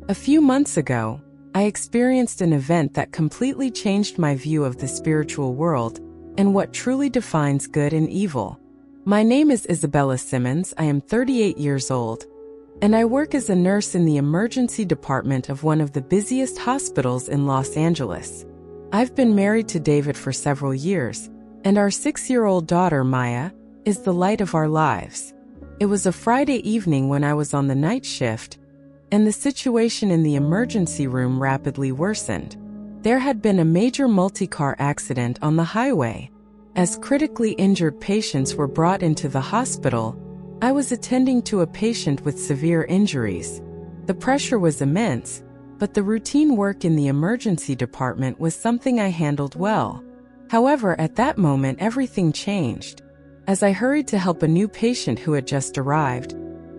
A few months ago, I experienced an event that completely changed my view of the spiritual world and what truly defines good and evil. My name is Isabella Simmons. I am 38 years old, and I work as a nurse in the emergency department of one of the busiest hospitals in Los Angeles. I've been married to David for several years, and our 6-year-old daughter, Maya, is the light of our lives. It was a Friday evening when I was on the night shift, and the situation in the emergency room rapidly worsened. There had been a major multi-car accident on the highway. As critically injured patients were brought into the hospital, I was attending to a patient with severe injuries. The pressure was immense, but the routine work in the emergency department was something I handled well. However, at that moment, everything changed. As I hurried to help a new patient who had just arrived,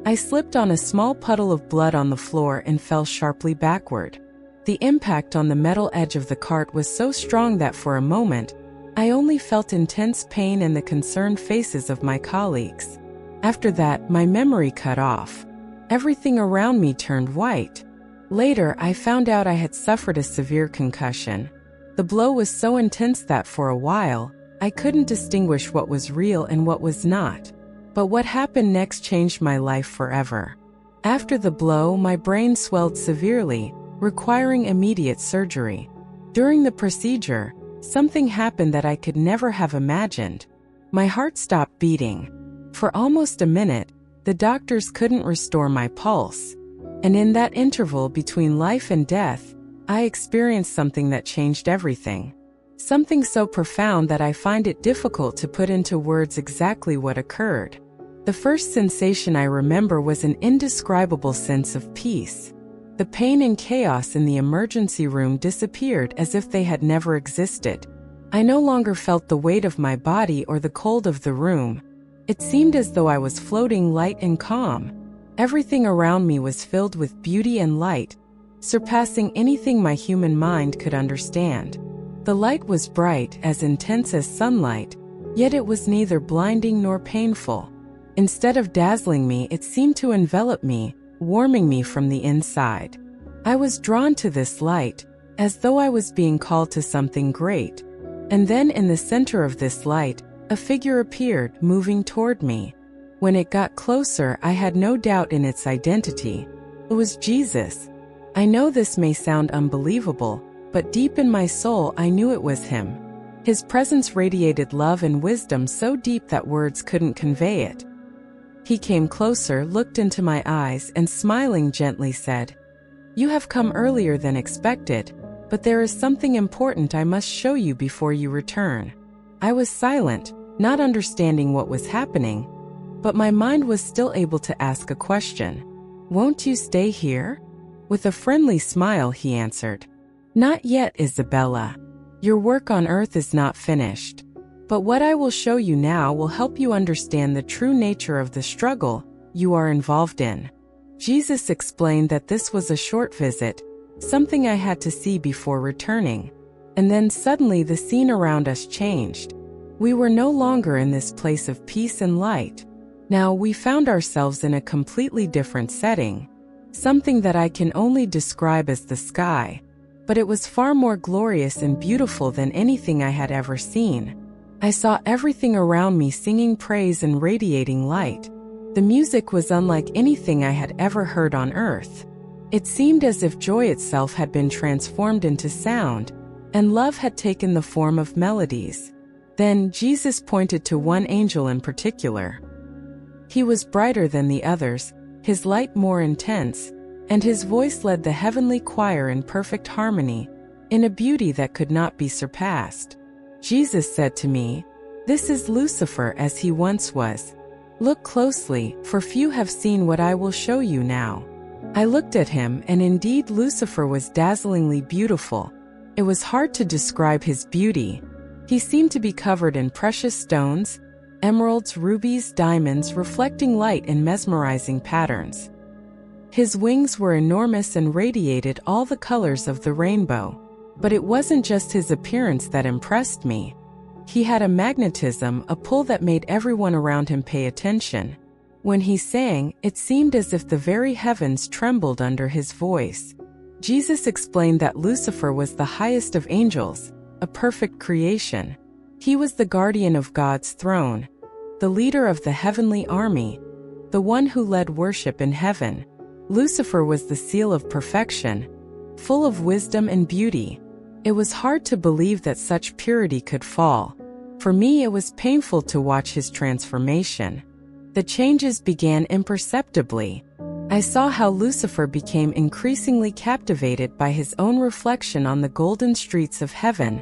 I slipped on a small puddle of blood on the floor and fell sharply backward. The impact on the metal edge of the cart was so strong that for a moment, I only felt intense pain and the concerned faces of my colleagues. After that, my memory cut off. Everything around me turned white. Later, I found out I had suffered a severe concussion. The blow was so intense that for a while, I couldn't distinguish what was real and what was not. But what happened next changed my life forever. After the blow, my brain swelled severely, requiring immediate surgery. During the procedure, something happened that I could never have imagined. My heart stopped beating. For almost a minute, the doctors couldn't restore my pulse. And in that interval between life and death, I experienced something that changed everything. Something so profound that I find it difficult to put into words exactly what occurred. The first sensation I remember was an indescribable sense of peace. The pain and chaos in the emergency room disappeared as if they had never existed. I no longer felt the weight of my body or the cold of the room. It seemed as though I was floating light and calm. Everything around me was filled with beauty and light, surpassing anything my human mind could understand. The light was bright, as intense as sunlight, yet it was neither blinding nor painful. Instead of dazzling me, it seemed to envelop me, warming me from the inside. I was drawn to this light, as though I was being called to something great. And then in the center of this light, a figure appeared, moving toward me. When it got closer, I had no doubt in its identity. It was Jesus. I know this may sound unbelievable, but deep in my soul I knew it was him. His presence radiated love and wisdom so deep that words couldn't convey it. He came closer, looked into my eyes, and smiling gently said, "You have come earlier than expected, but there is something important I must show you before you return." I was silent, not understanding what was happening, but my mind was still able to ask a question. "Won't you stay here?" With a friendly smile, he answered, "Not yet, Isabella. Your work on earth is not finished. But what I will show you now will help you understand the true nature of the struggle you are involved in." Jesus explained that this was a short visit, something I had to see before returning. And then suddenly the scene around us changed. We were no longer in this place of peace and light. Now we found ourselves in a completely different setting, something that I can only describe as the sky. But it was far more glorious and beautiful than anything I had ever seen. I saw everything around me singing praise and radiating light. The music was unlike anything I had ever heard on earth. It seemed as if joy itself had been transformed into sound, and love had taken the form of melodies. Then Jesus pointed to one angel in particular. He was brighter than the others, his light more intense, and his voice led the heavenly choir in perfect harmony, in a beauty that could not be surpassed. Jesus said to me, "This is Lucifer as he once was. Look closely, for few have seen what I will show you now." I looked at him, and indeed Lucifer was dazzlingly beautiful. It was hard to describe his beauty. He seemed to be covered in precious stones, emeralds, rubies, diamonds, reflecting light in mesmerizing patterns. His wings were enormous and radiated all the colors of the rainbow. But it wasn't just his appearance that impressed me. He had a magnetism, a pull that made everyone around him pay attention. When he sang, it seemed as if the very heavens trembled under his voice. Jesus explained that Lucifer was the highest of angels, a perfect creation. He was the guardian of God's throne, the leader of the heavenly army, the one who led worship in heaven. Lucifer was the seal of perfection, full of wisdom and beauty. It was hard to believe that such purity could fall. For me, it was painful to watch his transformation. The changes began imperceptibly. I saw how Lucifer became increasingly captivated by his own reflection on the golden streets of heaven,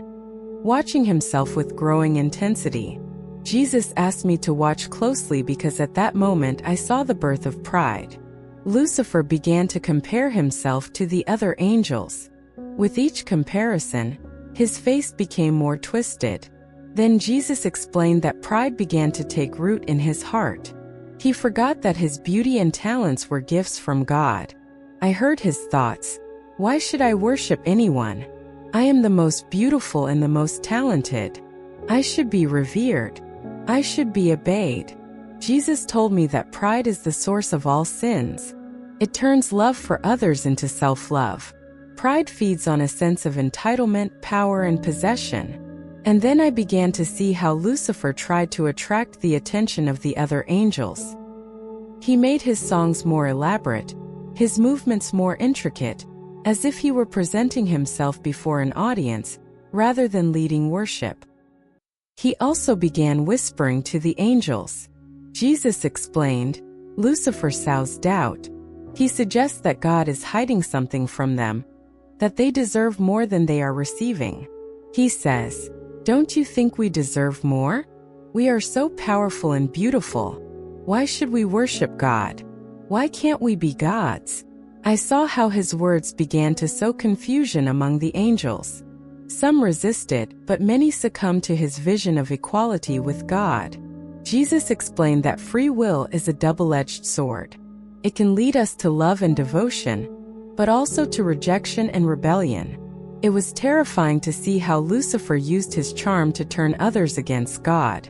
watching himself with growing intensity. Jesus asked me to watch closely because at that moment I saw the birth of pride. Lucifer began to compare himself to the other angels. With each comparison, his face became more twisted. Then Jesus explained that pride began to take root in his heart. He forgot that his beauty and talents were gifts from God. I heard his thoughts. Why should I worship anyone? I am the most beautiful and the most talented. I should be revered. I should be obeyed. Jesus told me that pride is the source of all sins. It turns love for others into self-love. Pride feeds on a sense of entitlement, power, and possession. And then I began to see how Lucifer tried to attract the attention of the other angels. He made his songs more elaborate, his movements more intricate, as if he were presenting himself before an audience, rather than leading worship. He also began whispering to the angels. Jesus explained, Lucifer sows doubt. He suggests that God is hiding something from them, that they deserve more than they are receiving. He says, "Don't you think we deserve more? We are so powerful and beautiful. Why should we worship God? Why can't we be gods?" I saw how his words began to sow confusion among the angels. Some resisted, but many succumbed to his vision of equality with God. Jesus explained that free will is a double-edged sword. It can lead us to love and devotion, but also to rejection and rebellion. It was terrifying to see how Lucifer used his charm to turn others against God.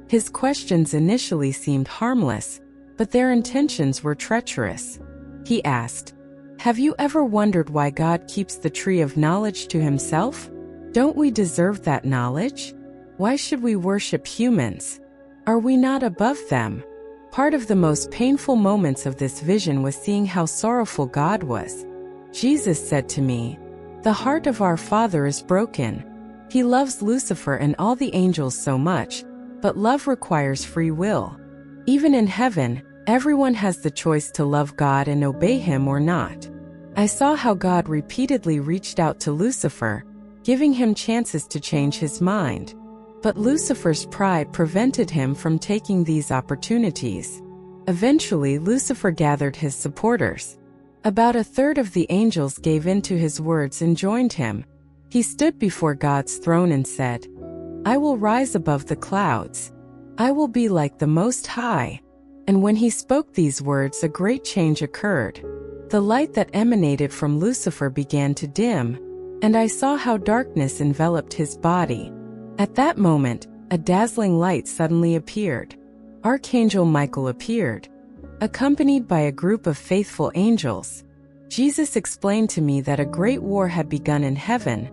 His questions initially seemed harmless, but their intentions were treacherous. He asked, "Have you ever wondered why God keeps the tree of knowledge to himself? Don't we deserve that knowledge? Why should we worship humans? Are we not above them?" Part of the most painful moments of this vision was seeing how sorrowful God was. Jesus said to me, "The heart of our Father is broken. He loves Lucifer and all the angels so much, but love requires free will. Even in heaven, everyone has the choice to love God and obey him or not." I saw how God repeatedly reached out to Lucifer, giving him chances to change his mind. But Lucifer's pride prevented him from taking these opportunities. Eventually, Lucifer gathered his supporters. About a third of the angels gave in to his words and joined him. He stood before God's throne and said, "I will rise above the clouds. I will be like the Most High." And when he spoke these words, a great change occurred. The light that emanated from Lucifer began to dim, and I saw how darkness enveloped his body. At that moment, a dazzling light suddenly appeared. Archangel Michael appeared, accompanied by a group of faithful angels. Jesus explained to me that a great war had begun in heaven,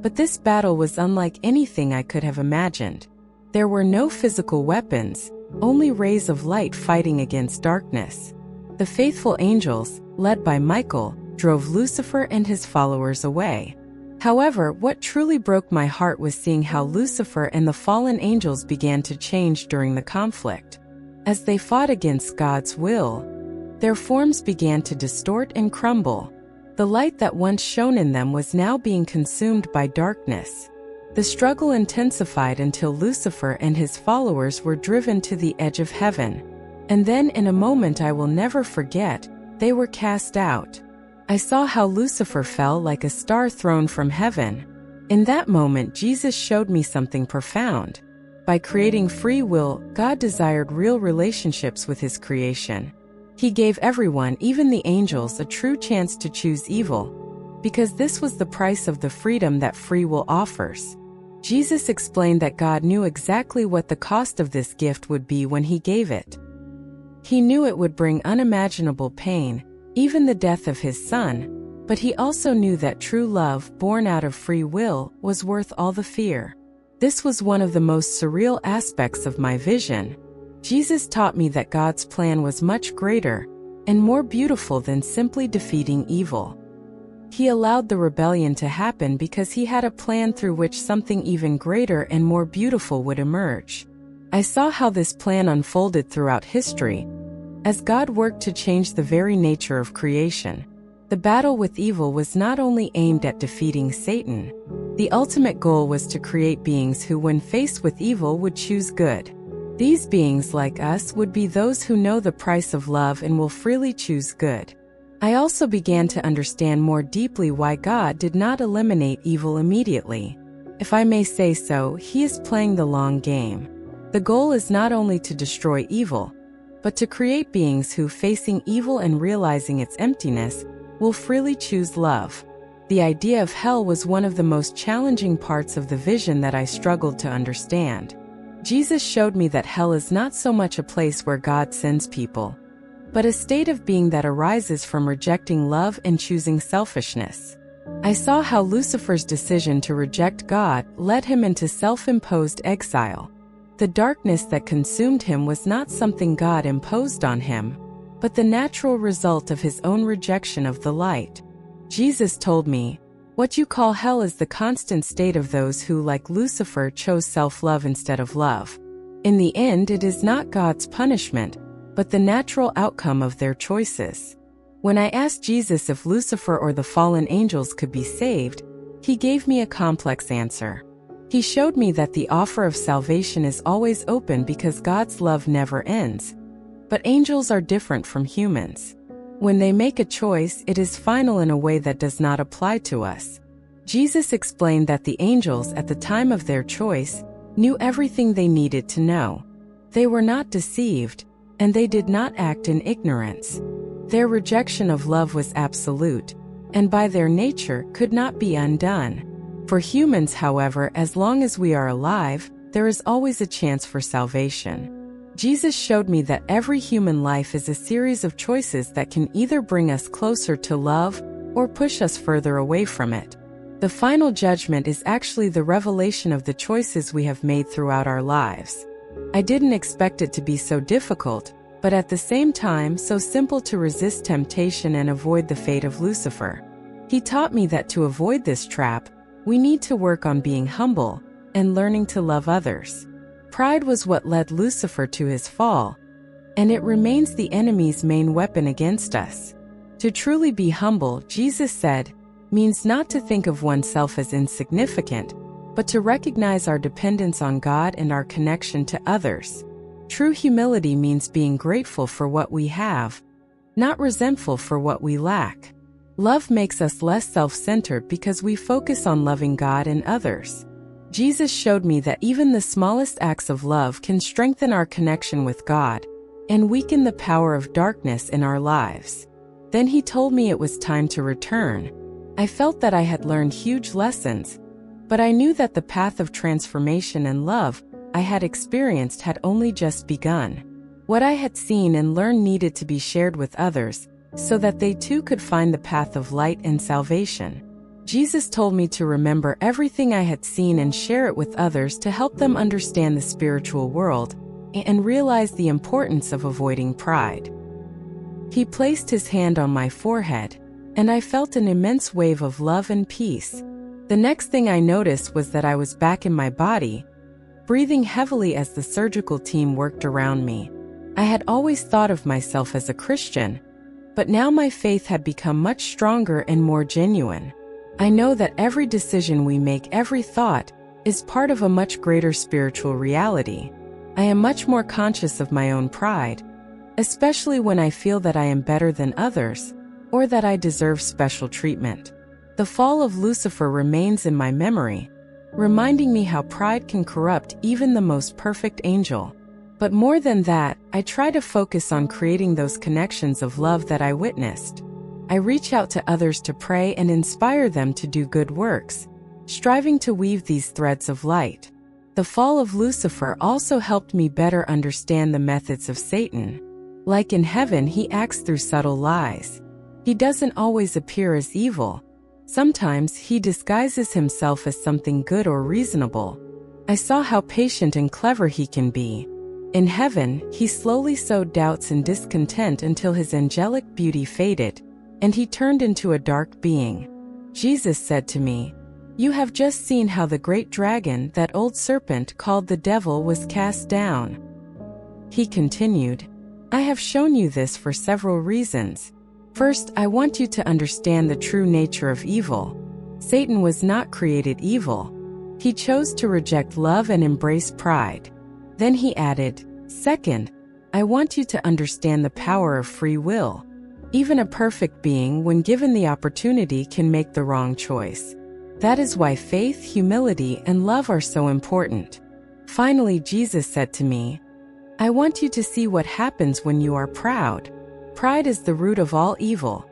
but this battle was unlike anything I could have imagined. There were no physical weapons, only rays of light fighting against darkness. The faithful angels, led by Michael, drove Lucifer and his followers away. However, what truly broke my heart was seeing how Lucifer and the fallen angels began to change during the conflict. As they fought against God's will, their forms began to distort and crumble. The light that once shone in them was now being consumed by darkness. The struggle intensified until Lucifer and his followers were driven to the edge of heaven. And then, in a moment I will never forget, they were cast out. I saw how Lucifer fell like a star thrown from heaven. In that moment, Jesus showed me something profound. By creating free will, God desired real relationships with his creation. He gave everyone, even the angels, a true chance to choose evil, because this was the price of the freedom that free will offers. Jesus explained that God knew exactly what the cost of this gift would be when he gave it. He knew it would bring unimaginable pain, even the death of his son, but he also knew that true love, born out of free will, was worth all the fear. This was one of the most surreal aspects of my vision. Jesus taught me that God's plan was much greater and more beautiful than simply defeating evil. He allowed the rebellion to happen because he had a plan through which something even greater and more beautiful would emerge. I saw how this plan unfolded throughout history, as God worked to change the very nature of creation. The battle with evil was not only aimed at defeating Satan. The ultimate goal was to create beings who, when faced with evil, would choose good. These beings, like us, would be those who know the price of love and will freely choose good. I also began to understand more deeply why God did not eliminate evil immediately. If I may say so, he is playing the long game. The goal is not only to destroy evil, but to create beings who, facing evil and realizing its emptiness, will freely choose love. The idea of hell was one of the most challenging parts of the vision that I struggled to understand. Jesus showed me that hell is not so much a place where God sends people, but a state of being that arises from rejecting love and choosing selfishness. I saw how Lucifer's decision to reject God led him into self-imposed exile. The darkness that consumed him was not something God imposed on him, but the natural result of his own rejection of the light. Jesus told me, "What you call hell is the constant state of those who, like Lucifer, chose self-love instead of love. In the end, it is not God's punishment, but the natural outcome of their choices." When I asked Jesus if Lucifer or the fallen angels could be saved, he gave me a complex answer. He showed me that the offer of salvation is always open because God's love never ends. But angels are different from humans. When they make a choice, it is final in a way that does not apply to us. Jesus explained that the angels, at the time of their choice, knew everything they needed to know. They were not deceived, and they did not act in ignorance. Their rejection of love was absolute, and by their nature could not be undone. For humans, however, as long as we are alive, there is always a chance for salvation. Jesus showed me that every human life is a series of choices that can either bring us closer to love or push us further away from it. The final judgment is actually the revelation of the choices we have made throughout our lives. I didn't expect it to be so difficult, but at the same time so simple to resist temptation and avoid the fate of Lucifer. He taught me that to avoid this trap, we need to work on being humble and learning to love others. Pride was what led Lucifer to his fall, and it remains the enemy's main weapon against us. To truly be humble, Jesus said, means not to think of oneself as insignificant, but to recognize our dependence on God and our connection to others. True humility means being grateful for what we have, not resentful for what we lack. Love makes us less self-centered because we focus on loving God and others. Jesus showed me that even the smallest acts of love can strengthen our connection with God and weaken the power of darkness in our lives. Then he told me it was time to return. I felt that I had learned huge lessons, but I knew that the path of transformation and love I had experienced had only just begun. What I had seen and learned needed to be shared with others, so that they too could find the path of light and salvation. Jesus told me to remember everything I had seen and share it with others to help them understand the spiritual world and realize the importance of avoiding pride. He placed his hand on my forehead, and I felt an immense wave of love and peace. The next thing I noticed was that I was back in my body, breathing heavily as the surgical team worked around me. I had always thought of myself as a Christian, but now my faith had become much stronger and more genuine. I know that every decision we make, every thought, is part of a much greater spiritual reality. I am much more conscious of my own pride, especially when I feel that I am better than others, or that I deserve special treatment. The fall of Lucifer remains in my memory, reminding me how pride can corrupt even the most perfect angel. But more than that, I try to focus on creating those connections of love that I witnessed. I reach out to others to pray and inspire them to do good works, striving to weave these threads of light. The fall of Lucifer also helped me better understand the methods of Satan. Like in heaven, he acts through subtle lies. He doesn't always appear as evil. Sometimes he disguises himself as something good or reasonable. I saw how patient and clever he can be. In heaven, he slowly sowed doubts and discontent until his angelic beauty faded, and he turned into a dark being. Jesus said to me, "You have just seen how the great dragon, that old serpent called the devil, was cast down." He continued, "I have shown you this for several reasons. First, I want you to understand the true nature of evil. Satan was not created evil. He chose to reject love and embrace pride." Then he added, "Second, I want you to understand the power of free will. Even a perfect being, when given the opportunity, can make the wrong choice. That is why faith, humility, and love are so important." Finally, Jesus said to me, "I want you to see what happens when you are proud. Pride is the root of all evil,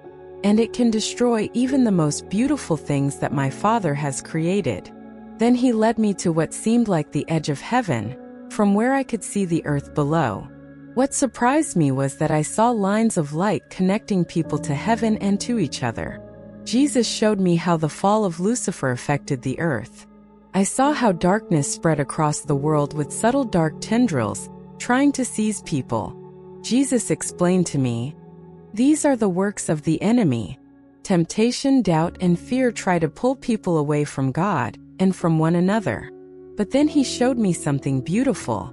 and it can destroy even the most beautiful things that my Father has created." Then he led me to what seemed like the edge of heaven, from where I could see the earth below. What surprised me was that I saw lines of light connecting people to heaven and to each other. Jesus showed me how the fall of Lucifer affected the earth. I saw how darkness spread across the world with subtle dark tendrils, trying to seize people. Jesus explained to me, "These are the works of the enemy. Temptation, doubt, and fear try to pull people away from God and from one another." But then he showed me something beautiful: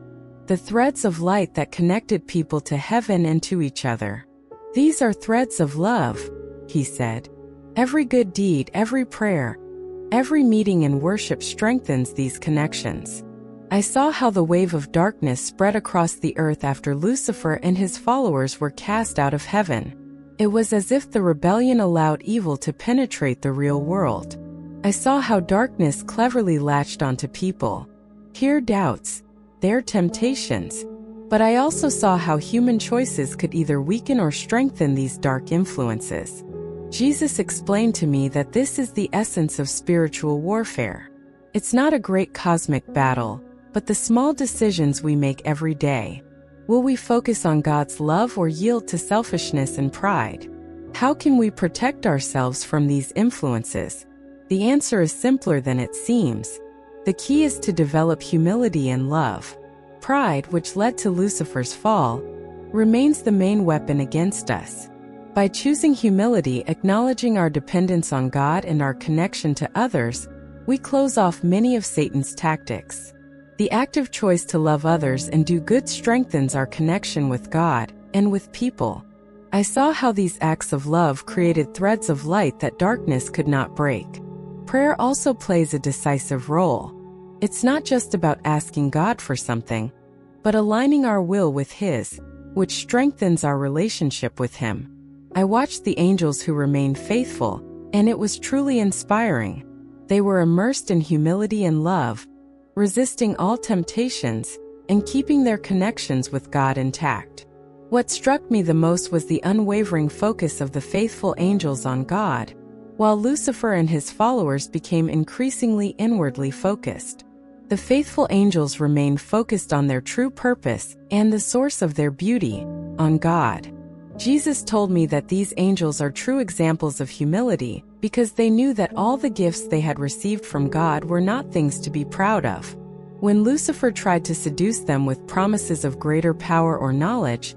the threads of light that connected people to heaven and to each other. "These are threads of love," he said. "Every good deed, every prayer, every meeting and worship strengthens these connections." I saw how the wave of darkness spread across the earth after Lucifer and his followers were cast out of heaven. It was as if the rebellion allowed evil to penetrate the real world. I saw how darkness cleverly latched onto people, their doubts, their temptations. But I also saw how human choices could either weaken or strengthen these dark influences. Jesus explained to me that this is the essence of spiritual warfare. It's not a great cosmic battle, but the small decisions we make every day. Will we focus on God's love or yield to selfishness and pride? How can we protect ourselves from these influences? The answer is simpler than it seems. The key is to develop humility and love. Pride, which led to Lucifer's fall, remains the main weapon against us. By choosing humility, acknowledging our dependence on God and our connection to others, we close off many of Satan's tactics. The active choice to love others and do good strengthens our connection with God and with people. I saw how these acts of love created threads of light that darkness could not break. Prayer also plays a decisive role. It's not just about asking God for something, but aligning our will with His, which strengthens our relationship with Him. I watched the angels who remained faithful, and it was truly inspiring. They were immersed in humility and love, resisting all temptations, and keeping their connections with God intact. What struck me the most was the unwavering focus of the faithful angels on God, while Lucifer and his followers became increasingly inwardly focused. The faithful angels remained focused on their true purpose and the source of their beauty, on God. Jesus told me that these angels are true examples of humility because they knew that all the gifts they had received from God were not things to be proud of. When Lucifer tried to seduce them with promises of greater power or knowledge,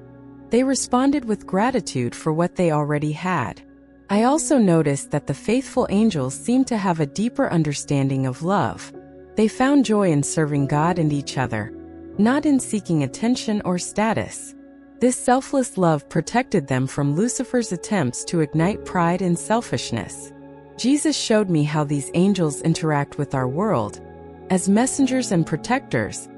they responded with gratitude for what they already had. I also noticed that the faithful angels seemed to have a deeper understanding of love. They found joy in serving God and each other, not in seeking attention or status. This selfless love protected them from Lucifer's attempts to ignite pride and selfishness. Jesus showed me how these angels interact with our world, as messengers and protectors,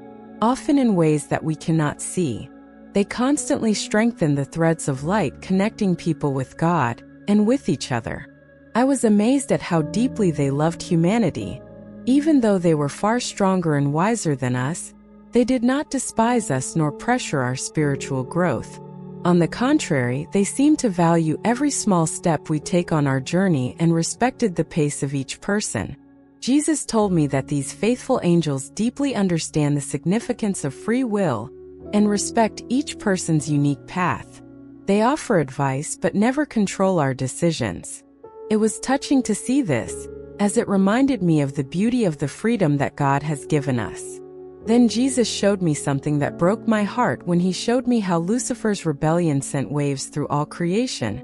often in ways that we cannot see. They constantly strengthen the threads of light connecting people with God and with each other. I was amazed at how deeply they loved humanity. Even though they were far stronger and wiser than us, they did not despise us nor pressure our spiritual growth. On the contrary, they seemed to value every small step we take on our journey and respected the pace of each person. Jesus told me that these faithful angels deeply understand the significance of free will and respect each person's unique path. They offer advice but never control our decisions. It was touching to see this, as it reminded me of the beauty of the freedom that God has given us. Then Jesus showed me something that broke my heart when he showed me how Lucifer's rebellion sent waves through all creation,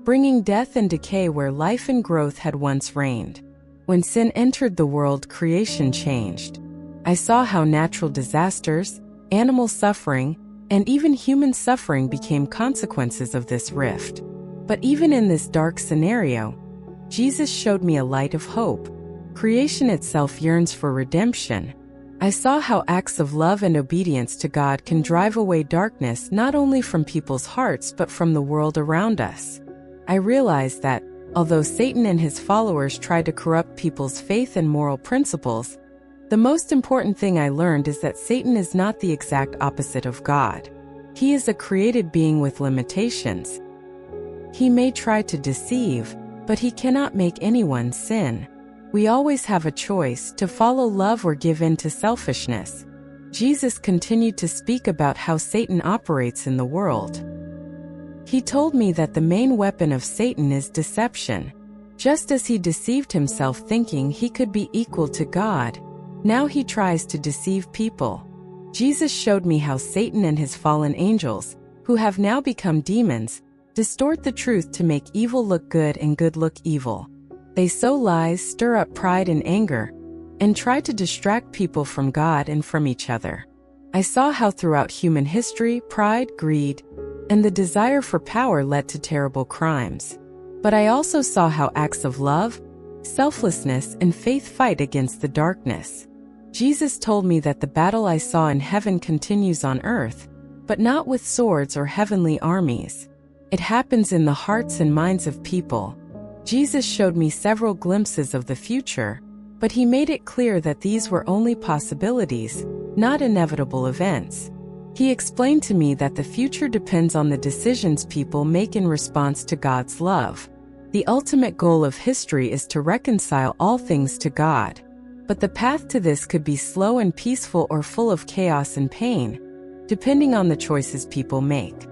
bringing death and decay where life and growth had once reigned. When sin entered the world, creation changed. I saw how natural disasters, animal suffering, and even human suffering became consequences of this rift. But even in this dark scenario, Jesus showed me a light of hope. Creation itself yearns for redemption. I saw how acts of love and obedience to God can drive away darkness not only from people's hearts but from the world around us. I realized that, although Satan and his followers try to corrupt people's faith and moral principles, the most important thing I learned is that Satan is not the exact opposite of God. He is a created being with limitations. He may try to deceive, but he cannot make anyone sin. We always have a choice to follow love or give in to selfishness. Jesus continued to speak about how Satan operates in the world. He told me that the main weapon of Satan is deception. Just as he deceived himself thinking he could be equal to God, now he tries to deceive people. Jesus showed me how Satan and his fallen angels, who have now become demons, distort the truth to make evil look good and good look evil. They sow lies, stir up pride and anger, and try to distract people from God and from each other. I saw how throughout human history, pride, greed, and the desire for power led to terrible crimes. But I also saw how acts of love, selflessness, and faith fight against the darkness. Jesus told me that the battle I saw in heaven continues on earth, but not with swords or heavenly armies. It happens in the hearts and minds of people. Jesus showed me several glimpses of the future, but he made it clear that these were only possibilities, not inevitable events. He explained to me that the future depends on the decisions people make in response to God's love. The ultimate goal of history is to reconcile all things to God. But the path to this could be slow and peaceful or full of chaos and pain, depending on the choices people make.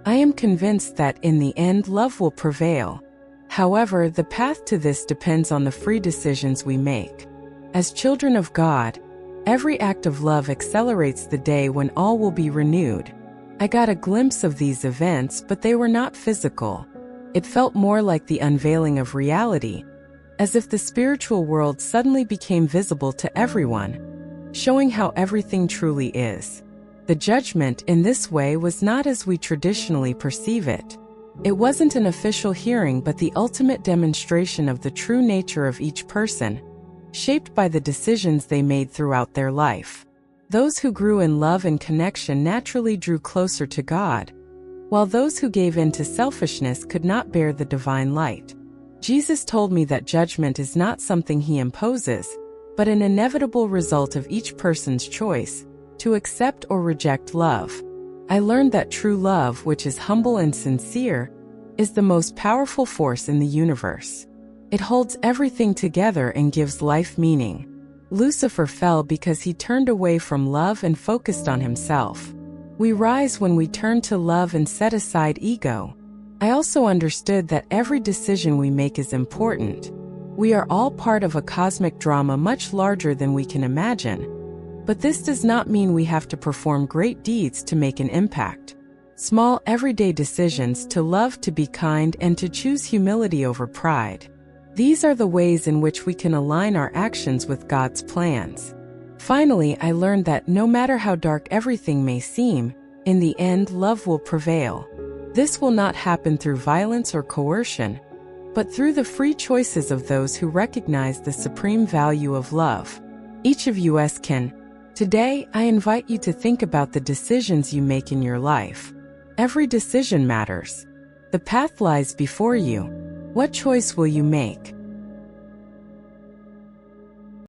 I am convinced that in the end love will prevail. However, the path to this depends on the free decisions we make. As children of God, every act of love accelerates the day when all will be renewed. I got a glimpse of these events, but they were not physical. It felt more like the unveiling of reality, as if the spiritual world suddenly became visible to everyone, showing how everything truly is. The judgment in this way was not as we traditionally perceive it. It wasn't an official hearing but the ultimate demonstration of the true nature of each person, shaped by the decisions they made throughout their life. Those who grew in love and connection naturally drew closer to God, while those who gave in to selfishness could not bear the divine light. Jesus told me that judgment is not something he imposes, but an inevitable result of each person's choice to accept or reject love. I learned that true love, which is humble and sincere, is the most powerful force in the universe. It holds everything together and gives life meaning. Lucifer fell because he turned away from love and focused on himself. We rise when we turn to love and set aside ego. I also understood that every decision we make is important. We are all part of a cosmic drama much larger than we can imagine. But this does not mean we have to perform great deeds to make an impact. Small, everyday decisions to love, to be kind, and to choose humility over pride. These are the ways in which we can align our actions with God's plans. Finally, I learned that no matter how dark everything may seem, in the end, love will prevail. This will not happen through violence or coercion, but through the free choices of those who recognize the supreme value of love. Each of us can. Today, I invite you to think about the decisions you make in your life. Every decision matters. The path lies before you. What choice will you make?